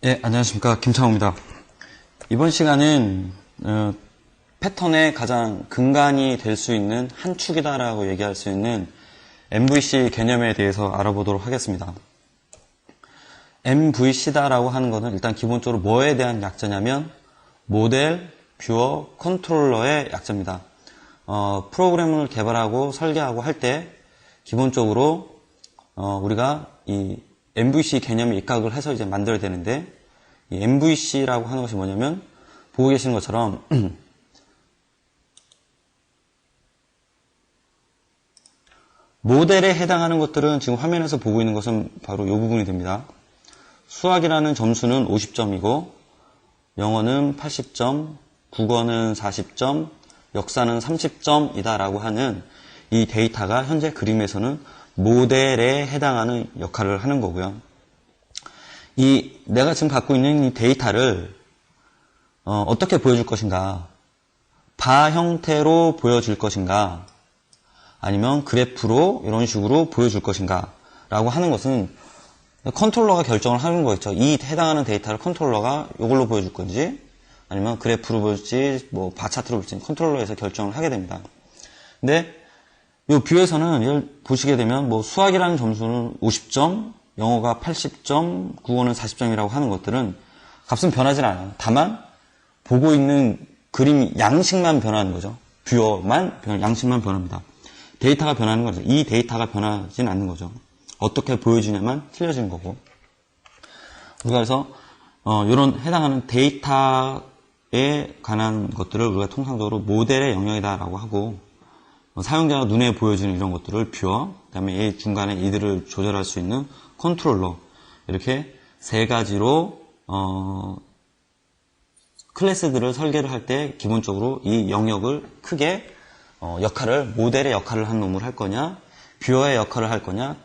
예, 안녕하십니까. 김창호입니다. 이번 시간은 패턴의 가장 근간이 될 수 있는 한 축이다라고 얘기할 수 있는 MVC 개념에 대해서 알아보도록 하겠습니다. MVC다라고 하는 것은 일단 기본적으로 뭐에 대한 약자냐면 모델, 뷰어, 컨트롤러의 약자입니다. 프로그램을 개발하고 설계하고 할 때 기본적으로 우리가 이 MVC 개념에 입각을 해서 이제 만들어야 되는데, 이 MVC라고 하는 것이 뭐냐면, 보고 계시는 것처럼, 모델에 해당하는 것들은 지금 화면에서 보고 있는 것은 바로 이 부분이 됩니다. 수학이라는 점수는 50점이고, 영어는 80점, 국어는 40점, 역사는 30점이다라고 하는 이 데이터가 현재 그림에서는 모델에 해당하는 역할을 하는 거고요. 내가 지금 갖고 있는 이 데이터를 어떻게 보여줄 것인가? 바 형태로 보여줄 것인가? 아니면 그래프로 이런 식으로 보여줄 것인가? 라고 하는 것은 컨트롤러가 결정을 하는 거겠죠. 이 해당하는 데이터를 컨트롤러가 이걸로 보여줄 건지, 아니면 그래프로 보여줄지, 뭐 바 차트로 보여줄지 컨트롤러에서 결정을 하게 됩니다. 근데 이 뷰에서는 이걸 보시게 되면 뭐 수학이라는 점수는 50점, 영어가 80점, 국어는 40점이라고 하는 것들은 값은 변하지 않아요. 다만 보고 있는 그림 양식만 변하는 거죠. 양식만 변합니다. 데이터가 변하는 거죠. 이 데이터가 변하진 않는 거죠. 어떻게 보여주냐만 틀려지는 거고. 그래서 이런 해당하는 데이터에 관한 것들을 우리가 통상적으로 모델의 영역이다라고 하고, 사용자가 눈에 보여주는 이런 것들을 뷰어, 그 다음에 이 중간에 이들을 조절할 수 있는 컨트롤러, 이렇게 세 가지로 클래스들을 설계를 할 때 기본적으로 이 영역을 크게 모델의 역할을 한 놈을 할 거냐, 뷰어의 역할을 할 거냐,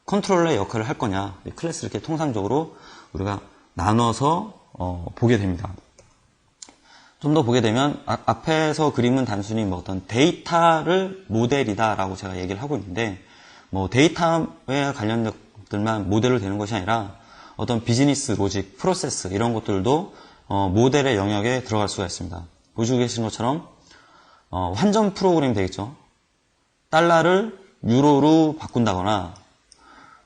컨트롤러의 역할을 할 거냐, 이 클래스 이렇게 통상적으로 우리가 나눠서 보게 됩니다. 좀 더 보게 되면 앞에서 그림은 단순히 뭐 어떤 데이터를 모델이다라고 제가 얘기를 하고 있는데, 뭐 데이터에 관련된 것들만 모델로 되는 것이 아니라 어떤 비즈니스 로직, 프로세스 이런 것들도 모델의 영역에 들어갈 수가 있습니다. 보시고 계신 것처럼 환전 프로그램이 되겠죠. 달러를 유로로 바꾼다거나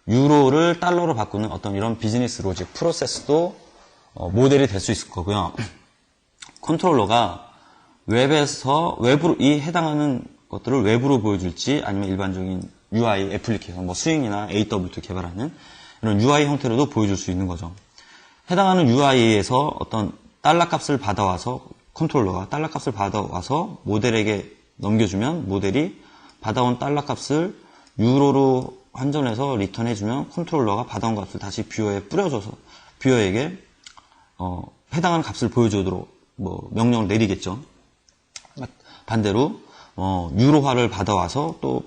유로를 달러로 바꾸는 어떤 이런 비즈니스 로직, 프로세스도 모델이 될 수 있을 거고요. 컨트롤러가 웹으로 이 해당하는 것들을 웹으로 보여줄지, 아니면 일반적인 UI 애플리케이션, 뭐 스윙이나 AW2 개발하는 이런 UI 형태로도 보여줄 수 있는 거죠. 해당하는 UI에서 어떤 달러 값을 받아와서, 컨트롤러가 달러 값을 받아와서 모델에게 넘겨주면 모델이 받아온 달러 값을 유로로 환전해서 리턴해주면 컨트롤러가 받아온 값을 다시 뷰어에 뿌려줘서 뷰어에게 해당하는 값을 보여주도록 명령을 내리겠죠. 반대로 유로화를 받아와서 또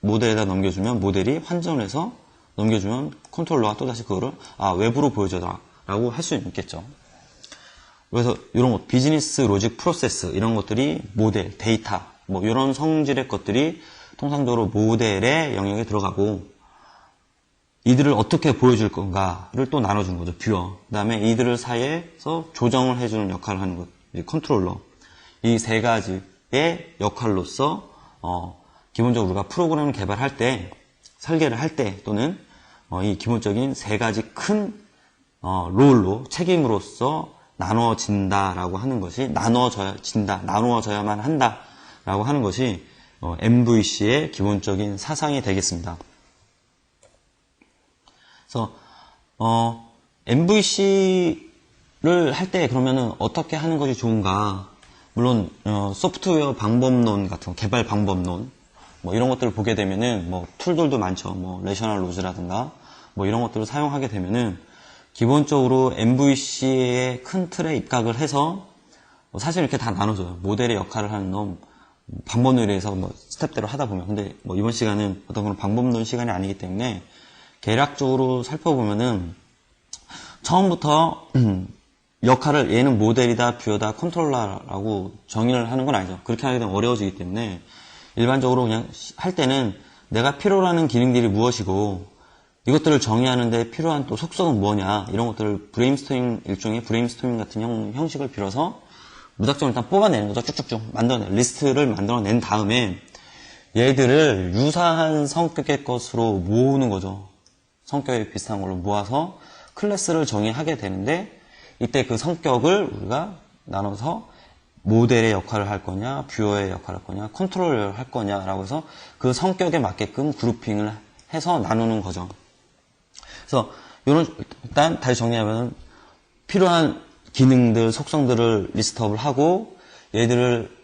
모델에다 넘겨주면 모델이 환전해서 넘겨주면 컨트롤러가 또다시 그거를 웹으로 보여줘라 라고 할 수 있겠죠. 그래서 이런 것, 비즈니스 로직 프로세스 이런 것들이 모델, 데이터 이런 성질의 것들이 통상적으로 모델의 영역에 들어가고, 이들을 어떻게 보여줄 건가를 또 나눠주는 거죠. 뷰어. 그 다음에 이들을 사이에서 조정을 해주는 역할을 하는 것, 컨트롤러. 이 세 가지의 역할로서 기본적으로 우리가 프로그램을 개발할 때, 설계를 할 때, 또는 이 기본적인 세 가지 큰 롤로, 책임으로서 나눠진다라고 하는 것이, 나누어져야만 한다라고 하는 것이 MVC의 기본적인 사상이 되겠습니다. 그래서 MVC를 할 때 그러면은 어떻게 하는 것이 좋은가? 물론 소프트웨어 방법론 같은 개발 방법론 이런 것들을 보게 되면은 툴들도 많죠. 레셔널 로즈라든가 이런 것들을 사용하게 되면은 기본적으로 MVC의 큰 틀에 입각을 해서 사실 이렇게 다 나눠져요. 모델의 역할을 하는 놈, 방법론에 의해서 스텝대로 하다 보면. 근데 이번 시간은 어떤 그런 방법론 시간이 아니기 때문에 대략적으로 살펴보면은 처음부터 역할을 얘는 모델이다, 뷰어다, 컨트롤러라고 정의를 하는 건 아니죠. 그렇게 하게 되면 어려워지기 때문에 일반적으로 그냥 할 때는 내가 필요로 하는 기능들이 무엇이고 이것들을 정의하는데 필요한 또 속성은 뭐냐, 이런 것들을 일종의 브레인스토밍 같은 형식을 빌어서 무작정 일단 뽑아내는 거죠. 쭉쭉쭉 리스트를 만들어낸 다음에 얘들을 유사한 성격의 것으로 모으는 거죠. 성격이 비슷한 걸로 모아서 클래스를 정의하게 되는데, 이때 그 성격을 우리가 나눠서 모델의 역할을 할 거냐, 뷰어의 역할을 할 거냐, 컨트롤러를 할 거냐라고 해서 그 성격에 맞게끔 그룹핑을 해서 나누는 거죠. 그래서 일단 다시 정리하면 필요한 기능들, 속성들을 리스트업을 하고 얘들을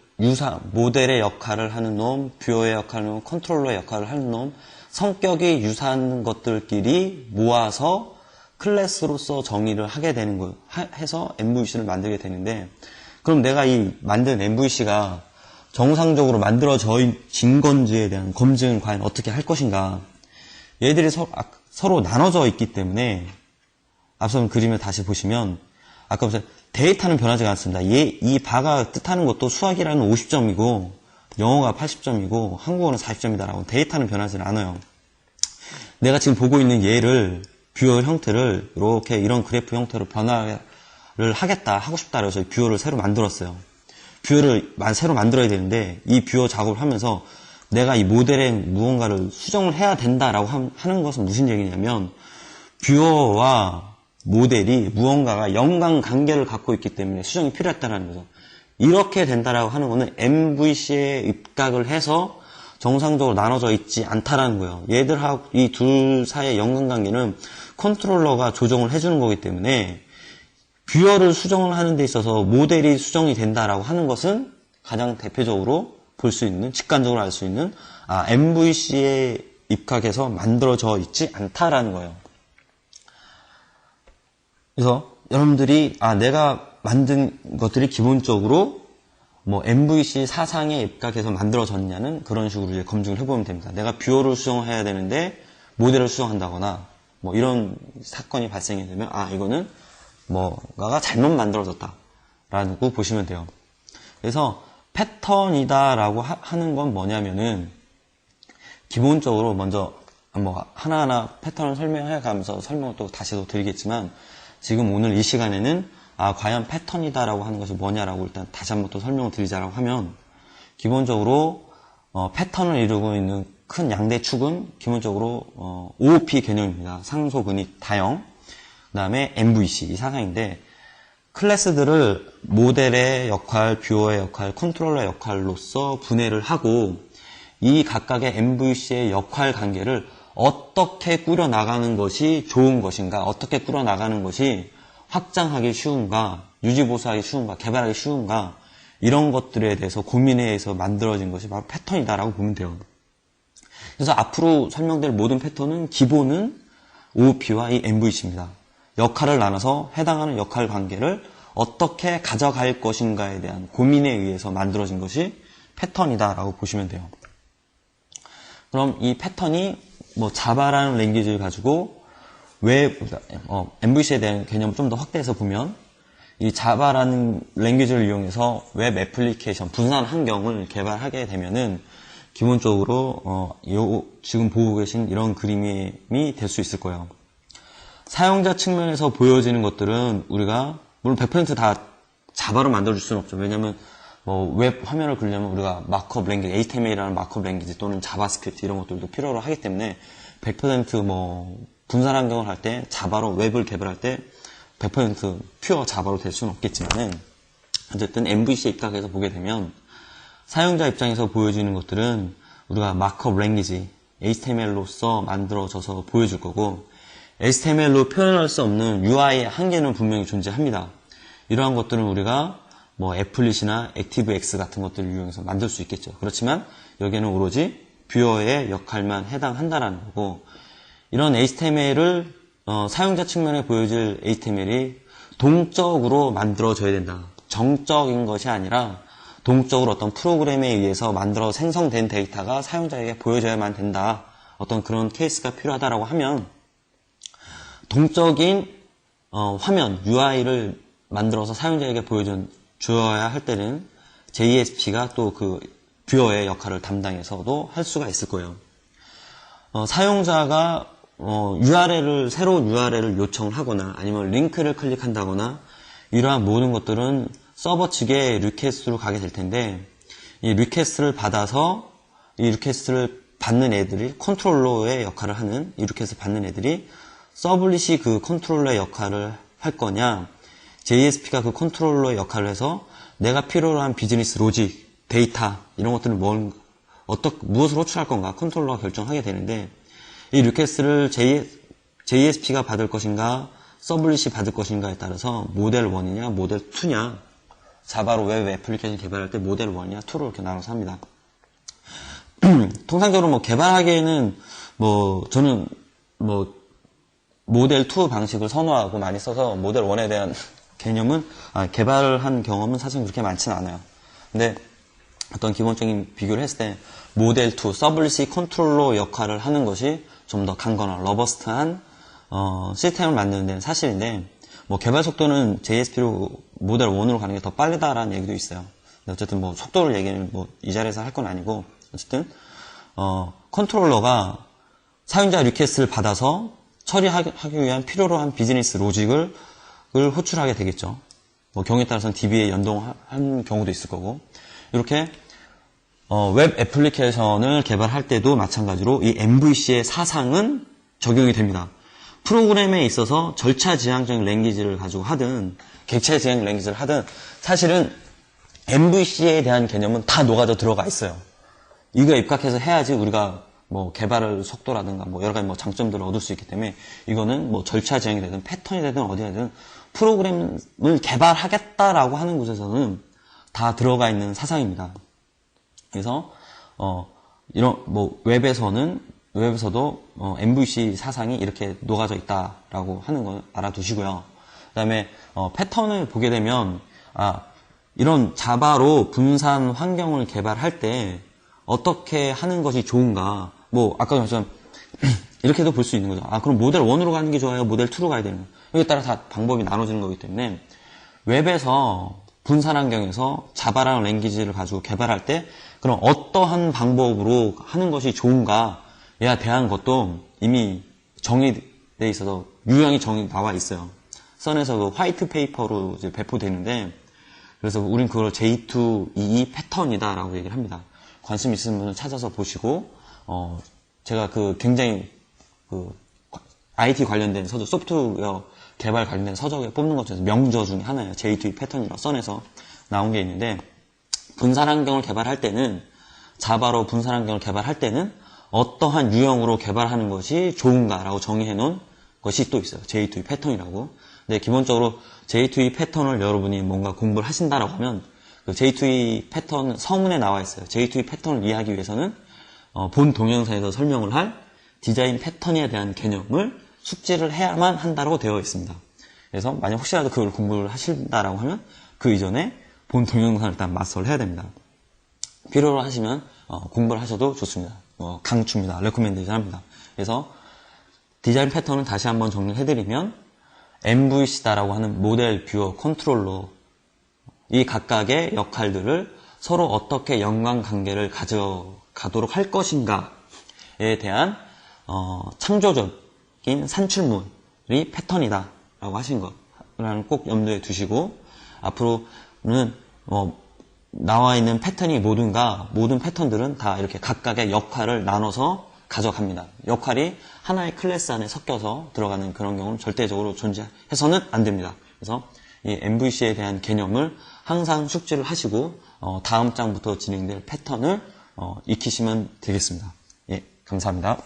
모델의 역할을 하는 놈, 뷰어의 역할을 하는 놈, 컨트롤러의 역할을 하는 놈, 성격이 유사한 것들끼리 모아서 클래스로서 정의를 하게 되는 거예요. 해서 MVC를 만들게 되는데, 그럼 내가 이 만든 MVC가 정상적으로 만들어진 건지에 대한 검증은 과연 어떻게 할 것인가. 얘들이 서로 나눠져 있기 때문에, 앞선 그림을 다시 보시면 아까 보세요. 데이터는 변하지 않습니다. 이 바가 뜻하는 것도 수학이라는 50점이고 영어가 80점이고 한국어는 40점이다라고 데이터는 변하지 않아요. 내가 지금 보고 있는 얘를 뷰어 형태를 이런 그래프 형태로 변화를 하고 싶다 그래서 뷰어를 새로 만들었어요. 뷰어를 새로 만들어야 되는데 이 뷰어 작업을 하면서 내가 이 모델에 무언가를 수정을 해야 된다라고 하는 것은 무슨 얘기냐면, 뷰어와 모델이 무언가가 연관관계를 갖고 있기 때문에 수정이 필요했다는 거죠. 이렇게 된다라고 하는 거는 MVC에 입각을 해서 정상적으로 나눠져 있지 않다라는 거예요. 얘들하고 이 둘 사이의 연관관계는 컨트롤러가 조정을 해주는 거기 때문에 뷰어를 수정을 하는 데 있어서 모델이 수정이 된다라고 하는 것은 가장 대표적으로 볼 수 있는, 직관적으로 알 수 있는 MVC에 입각해서 만들어져 있지 않다라는 거예요. 그래서 여러분들이 내가 만든 것들이 기본적으로 MVC 사상에 입각해서 만들어졌냐는 그런 식으로 이제 검증을 해보면 됩니다. 내가 뷰어를 수정해야 되는데 모델을 수정한다거나 이런 사건이 발생이 되면 이거는 뭔가가 잘못 만들어졌다라고 보시면 돼요. 그래서 패턴이다라고 하는 건 뭐냐면은, 기본적으로 먼저 하나하나 패턴을 설명해 가면서 설명을 또 다시 드리겠지만, 지금 오늘 이 시간에는 과연 패턴이다라고 하는 것이 뭐냐라고 일단 다시 한번 또 설명을 드리자라고 하면, 기본적으로 패턴을 이루고 있는 큰 양대 축은 기본적으로 OOP 개념입니다. 상소, 근입, 다형, 그 다음에 MVC 이 사상인데, 클래스들을 모델의 역할, 뷰어의 역할, 컨트롤러의 역할로서 분해를 하고 이 각각의 MVC의 역할 관계를 어떻게 꾸려나가는 것이 좋은 것인가, 어떻게 꾸려나가는 것이 확장하기 쉬운가, 유지보수하기 쉬운가, 개발하기 쉬운가, 이런 것들에 대해서 고민에 의해서 만들어진 것이 바로 패턴이다라고 보면 돼요. 그래서 앞으로 설명될 모든 패턴은 기본은 OOP와 이 MVC입니다. 역할을 나눠서 해당하는 역할 관계를 어떻게 가져갈 것인가에 대한 고민에 의해서 만들어진 것이 패턴이다라고 보시면 돼요. 그럼 이 패턴이 자바라는 랭귀지를 가지고 MVC에 대한 개념을 좀 더 확대해서 보면, 이 자바라는 랭귀지를 이용해서 웹 애플리케이션 분산 환경을 개발하게 되면은 기본적으로 지금 보고 계신 이런 그림이 될 수 있을 거예요. 사용자 측면에서 보여지는 것들은 우리가 물론 100% 다 자바로 만들어줄 수는 없죠. 왜냐면 웹 화면을 그리려면 우리가 마크업 랭귀지, HTML이라는 마크업 랭귀지 또는 자바스크립트 이런 것들도 필요로 하기 때문에 100% 분산 환경을 할 때 자바로 웹을 개발할 때 100% 퓨어 자바로 될 수는 없겠지만은, 어쨌든 MVC에 입각해서 보게 되면 사용자 입장에서 보여지는 것들은 우리가 마크업 랭귀지, HTML로서 만들어져서 보여줄 거고, HTML로 표현할 수 없는 UI의 한계는 분명히 존재합니다. 이러한 것들은 우리가 애플릿이나 액티브엑스 같은 것들을 이용해서 만들 수 있겠죠. 그렇지만 여기에는 오로지 뷰어의 역할만 해당한다라는 거고, 이런 HTML을 사용자 측면에 보여질 HTML이 동적으로 만들어져야 된다. 정적인 것이 아니라 동적으로 어떤 프로그램에 의해서 만들어 생성된 데이터가 사용자에게 보여져야만 된다. 어떤 그런 케이스가 필요하다라고 하면, 동적인 화면, UI를 만들어서 사용자에게 보여줘야 할 때는 JSP가 또 그 뷰어의 역할을 담당해서도 할 수가 있을 거예요. 사용자가 새로운 URL을 요청을 하거나 아니면 링크를 클릭한다거나 이러한 모든 것들은 서버 측의 리퀘스트로 가게 될 텐데 이 리퀘스트를 받아서 이 리퀘스트를 받는 애들이 컨트롤러의 역할을 하는 이 리퀘스트 받는 애들이 서블릿이 그 컨트롤러의 역할을 할 거냐 JSP가 그 컨트롤러의 역할을 해서 내가 필요로 한 비즈니스 로직, 데이터 이런 것들을 무엇을 호출할 건가 컨트롤러가 결정하게 되는데 이 리퀘스트를 JSP가 받을 것인가 서블릿이 받을 것인가에 따라서 모델 1이냐 모델 2냐 자바로 웹 애플리케이션 개발할 때 모델 1이냐 2로 이렇게 나눠서 합니다. 통상적으로 개발하기에는 저는 모델 2 방식을 선호하고 많이 써서 모델 1에 대한 개발한 경험은 사실 그렇게 많지는 않아요. 근데 어떤 기본적인 비교를 했을 때 모델 2, 서블릿이 컨트롤러 역할을 하는 것이 좀 더 강건한, 러버스트한 시스템을 만드는 데는 사실인데 개발 속도는 JSP로 모델 1으로 가는 게 더 빠르다라는 얘기도 있어요. 근데 어쨌든 속도를 얘기는 이 자리에서 할 건 아니고 어쨌든 컨트롤러가 사용자 리퀘스트를 받아서 처리하기 위한 필요로 한 비즈니스 로직을 호출하게 되겠죠. 경우에 따라서는 DB에 연동한 경우도 있을 거고 이렇게 웹 애플리케이션을 개발할 때도 마찬가지로 이 MVC의 사상은 적용이 됩니다. 프로그램에 있어서 절차 지향적인 랭귀지를 가지고 하든 객체 지향 랭귀지를 하든 사실은 MVC에 대한 개념은 다 녹아져 들어가 있어요. 이거 입각해서 해야지 우리가 개발을 속도라든가 여러 가지 장점들을 얻을 수 있기 때문에 이거는 절차 지향이 되든 패턴이 되든 어디가 되든 프로그램을 개발하겠다라고 하는 곳에서는 다 들어가 있는 사상입니다. 그래서 이런 웹에서도 MVC 사상이 이렇게 녹아져 있다라고 하는 걸 알아두시고요. 그다음에 패턴을 보게 되면 이런 자바로 분산 환경을 개발할 때 어떻게 하는 것이 좋은가? 아까 말씀 이렇게도 볼 수 있는 거죠. 그럼 모델 1으로 가는 게 좋아요? 모델 2로 가야 되는 거예요? 여기에 따라 다 방법이 나눠지는 거기 때문에 웹에서 분산 환경에서 자바라는 랭귀지를 가지고 개발할 때 그럼 어떠한 방법으로 하는 것이 좋은가에 대한 것도 이미 정의되어 있어서 유형이 나와 있어요. 선에서 그 화이트 페이퍼로 이제 배포되는데 그래서 우린 그걸 J2EE 패턴이다라고 얘기를 합니다. 관심 있으신 분은 찾아서 보시고 제가 굉장히 IT 관련된 서적, 소프트웨어 개발 관련된 서적에 뽑는 것 중에서 명저 중에 하나예요. J2E 패턴이라고 선에서 나온 게 있는데 분산 환경을 개발할 때는 자바로 분산 환경을 개발할 때는 어떠한 유형으로 개발하는 것이 좋은가라고 정의해 놓은 것이 또 있어요. J2E 패턴이라고. 근데 기본적으로 J2E 패턴을 여러분이 뭔가 공부를 하신다라고 하면 그 J2E 패턴 서문에 나와 있어요. J2E 패턴을 이해하기 위해서는 본 동영상에서 설명을 할 디자인 패턴에 대한 개념을 숙지를 해야만 한다고 되어 있습니다. 그래서 만약 혹시라도 그걸 공부를 하신다라고 하면 그 이전에 본 동영상을 일단 마스터를 해야 됩니다. 필요로 하시면 공부를 하셔도 좋습니다. 강추입니다. 레코멘데이션 합니다. 그래서 디자인 패턴은 다시 한번 정리를 해드리면 MVC다라고 하는 모델, 뷰어, 컨트롤러 이 각각의 역할들을 서로 어떻게 연관관계를 가져가도록 할 것인가에 대한 창조적인 산출물이 패턴이다 라고 하신 것을 꼭 염두에 두시고 앞으로는 나와 있는 패턴이 모든 패턴들은 다 이렇게 각각의 역할을 나눠서 가져갑니다. 역할이 하나의 클래스 안에 섞여서 들어가는 그런 경우는 절대적으로 존재해서는 안 됩니다. 그래서 이 MVC에 대한 개념을 항상 숙지를 하시고 다음 장부터 진행될 패턴을 익히시면 되겠습니다. 예, 감사합니다.